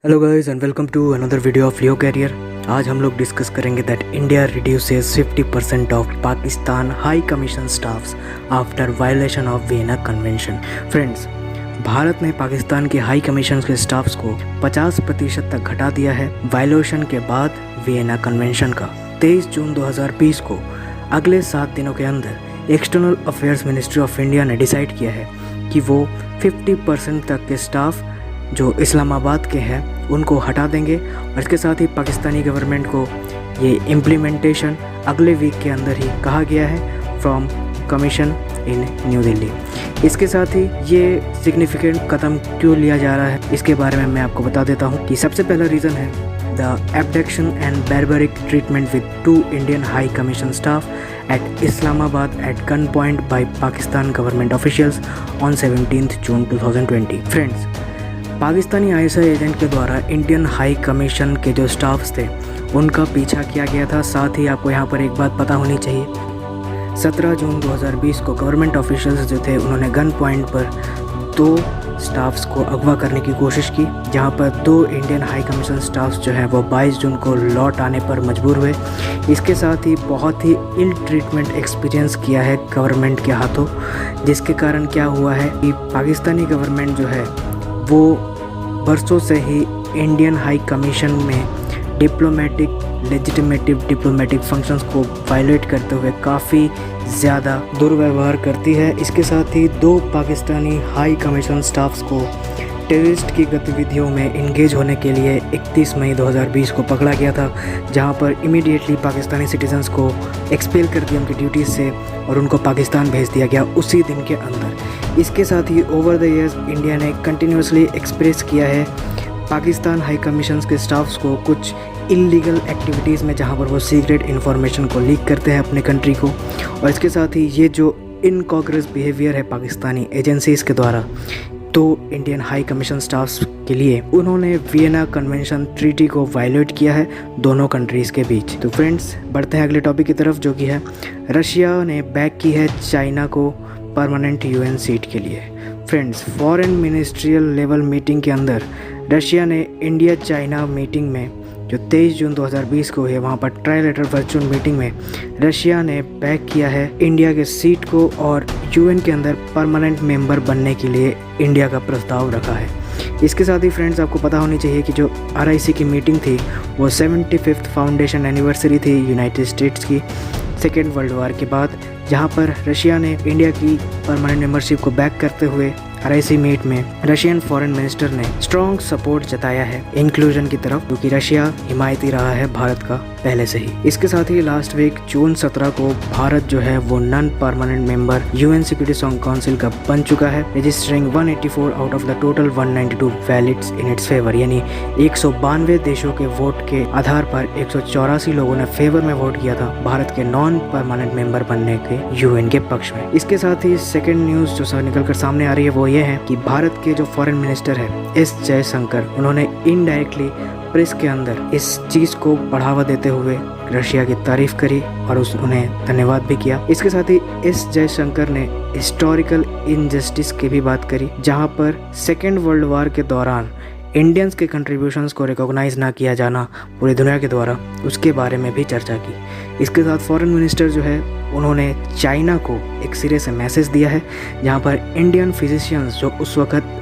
Hello guys and welcome to another video of Leo Career. आज हम लोग discuss करेंगे दैट इंडिया रिड्यूसेस 50% ऑफ Pakistan high commission staffs after violation of Vienna convention. Friends, Bharat ने पाकिस्तान के high commission के staffs को 50% तक घटा दिया है वायलेशन के बाद वियना कन्वेंशन का। 23 जून 2020 को अगले 7 दिनों के अंदर external affairs ministry of India ने डिसाइड किया है कि वो 50% तक के स्टाफ जो इस्लामाबाद के हैं उनको हटा देंगे और इसके साथ ही पाकिस्तानी गवर्नमेंट को ये इम्प्लीमेंटेशन अगले वीक के अंदर ही कहा गया है from commission in new Delhi. इसके साथ ही ये सिग्निफिकेंट कदम क्यों लिया जा रहा है इसके बारे में मैं आपको बता देता हूँ कि सबसे पहला रीज़न है the abduction and barbaric treatment with 2 Indian high commission staff at Islamabad at gun point by Pakistan government officials on 17 June 2020। Friends, Pakistani ISI agent के द्वारा इंडियन हाई कमीशन के जो स्टाफ्स थे उनका पीछा किया गया था। साथ ही आपको यहाँ पर एक बात पता होनी चाहिए, 17 जून 2020 को गवर्नमेंट ऑफिशियल्स जो थे उन्होंने गन पॉइंट पर 2 स्टाफ्स को अगवा करने की कोशिश की, जहाँ पर 2 इंडियन हाई कमीशन स्टाफ्स जो हैं वो 22 जून को लौट आने पर मजबूर हुए। इसके साथ ही बहुत ही इल ट्रीटमेंट एक्सपीरियंस किया है गवर्नमेंट के हाथों, जिसके कारण क्या हुआ है कि पाकिस्तानी गवर्नमेंट जो है वो बरसों से ही इंडियन हाई कमीशन में लेजिटिमेटिव डिप्लोमेटिक फंक्शंस को वायलेट करते हुए काफ़ी ज़्यादा दुर्व्यवहार करती है। इसके साथ ही 2 पाकिस्तानी हाई कमीशन स्टाफ्स को टेररिस्ट की गतिविधियों में इंगेज होने के लिए 31 मई 2020 को पकड़ा गया था, जहां पर इमीडिएटली पाकिस्तानी सिटीजन्स को एक्सपेल कर दिया उनकी ड्यूटीज़ से और उनको पाकिस्तान भेज दिया गया उसी दिन के अंदर। इसके साथ ही ओवर द ईयर्स इंडिया ने कंटिन्यूसली एक्सप्रेस किया है पाकिस्तान हाई कमीशन के स्टाफ्स को कुछ इलीगल एक्टिविटीज़ में, जहां पर वो सीक्रेट इन्फॉर्मेशन को लीक करते हैं अपने कंट्री को। और इसके साथ ही ये जो इनकॉग्रेस बिहेवियर है पाकिस्तानी एजेंसीज़ के द्वारा, तो इंडियन हाई कमीशन स्टाफ्स के लिए उन्होंने वियना कन्वेंशन ट्रीटी को वायलेट किया है दोनों कंट्रीज़ के बीच। तो फ्रेंड्स, बढ़ते हैं अगले टॉपिक की तरफ, जो कि है रशिया ने बैक की है चाइना को परमानेंट यूएन सीट के लिए। Friends, foreign ministerial level meeting के अंदर रशिया ने इंडिया चाइना मीटिंग में जो 23 जून 2020 को है, वहाँ पर ट्राइलेटरल वर्चुअल मीटिंग में रशिया ने बैक किया है इंडिया के सीट को और यूएन के अंदर परमानेंट मेंबर बनने के लिए इंडिया का प्रस्ताव रखा है। इसके साथ ही फ्रेंड्स, आपको पता होनी चाहिए कि जो RIC की मीटिंग थी वो 75th फाउंडेशन एनिवर्सरी थी यूनाइटेड स्टेट्स की सेकेंड वर्ल्ड वॉर के बाद, जहाँ पर रशिया ने इंडिया की परमानेंट मेंबरशिप को बैक करते हुए RIC मीट में रशियन फॉरेन मिनिस्टर ने स्ट्रॉन्ग सपोर्ट जताया है इंक्लूजन की तरफ, क्योंकि रशिया हिमायती रहा है भारत का पहले से ही। इसके साथ ही लास्ट वीक जून 17 को भारत जो है वो non permanent member UN security council का बन चुका है, registering 184 out of the total 192 valids in its favour, यानी 192 देशों के वोट के आधार पर 184 लोगों ने फेवर में वोट किया था भारत के नॉन परमानेंट मेंबर बनने के यूएन के पक्ष में। इसके साथ ही सेकेंड न्यूज जो निकल कर सामने आ रही है वो ये है कि भारत के जो फॉरेन मिनिस्टर है एस जयशंकर, उन्होंने इनडायरेक्टली प्रेस के अंदर इस चीज़ को बढ़ावा देते हुए रशिया की तारीफ करी और उन्हें धन्यवाद भी किया। इसके साथ ही एस जयशंकर ने हिस्टोरिकल इनजस्टिस की भी बात करी, जहां पर सेकेंड वर्ल्ड वॉर के दौरान इंडियंस के कंट्रीब्यूशंस को रिकॉग्नाइज ना किया जाना पूरी दुनिया के द्वारा, उसके बारे में भी चर्चा की। इसके साथ फॉरेन मिनिस्टर जो है उन्होंने चाइना को एक सिरे से मैसेज दिया है, जहां पर इंडियन फिजिशियंस जो उस वक्त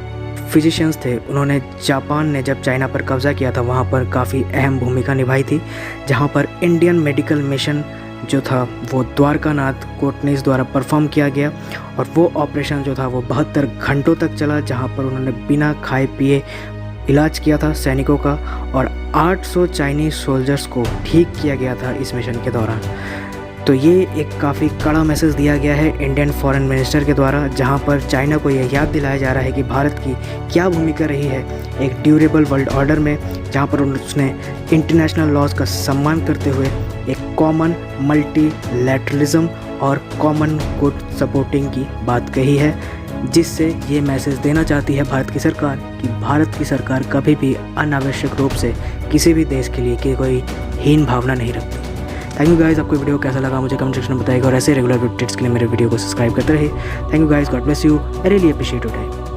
फिजिशियंस थे, उन्होंने जापान ने जब चाइना पर कब्जा किया था वहां पर काफ़ी अहम भूमिका निभाई थी, जहां पर इंडियन मेडिकल मिशन जो था वो द्वारकानाथ कोटनीस द्वारा परफॉर्म किया गया और वो ऑपरेशन जो था वो 72 घंटों तक चला, जहां पर उन्होंने बिना खाए पिए इलाज किया था सैनिकों का और 800 चाइनीज़ सोल्जर्स को ठीक किया गया था इस मिशन के दौरान। तो ये एक काफ़ी कड़ा मैसेज दिया गया है इंडियन फॉरेन मिनिस्टर के द्वारा, जहां पर चाइना को यह याद दिलाया जा रहा है कि भारत की क्या भूमिका रही है एक ड्यूरेबल वर्ल्ड ऑर्डर में, जहां पर उसने इंटरनेशनल लॉज का सम्मान करते हुए एक कॉमन मल्टीलैटरलिज्म और कॉमन गुड सपोर्टिंग की बात कही है, जिससे ये मैसेज देना चाहती है भारत की सरकार कि भारत की सरकार कभी भी अनावश्यक रूप से किसी भी देश के लिए कोई हीन भावना नहीं रखती। थैंक यू गाइस, आपको वीडियो कैसा लगा मुझे कमेंट सेक्शन में बताइएगा और ऐसे रेगुलर अपडेट्स के लिए मेरे वीडियो को सब्सक्राइब करते रहिए। Thank you guys, God bless you, I really appreciate your time.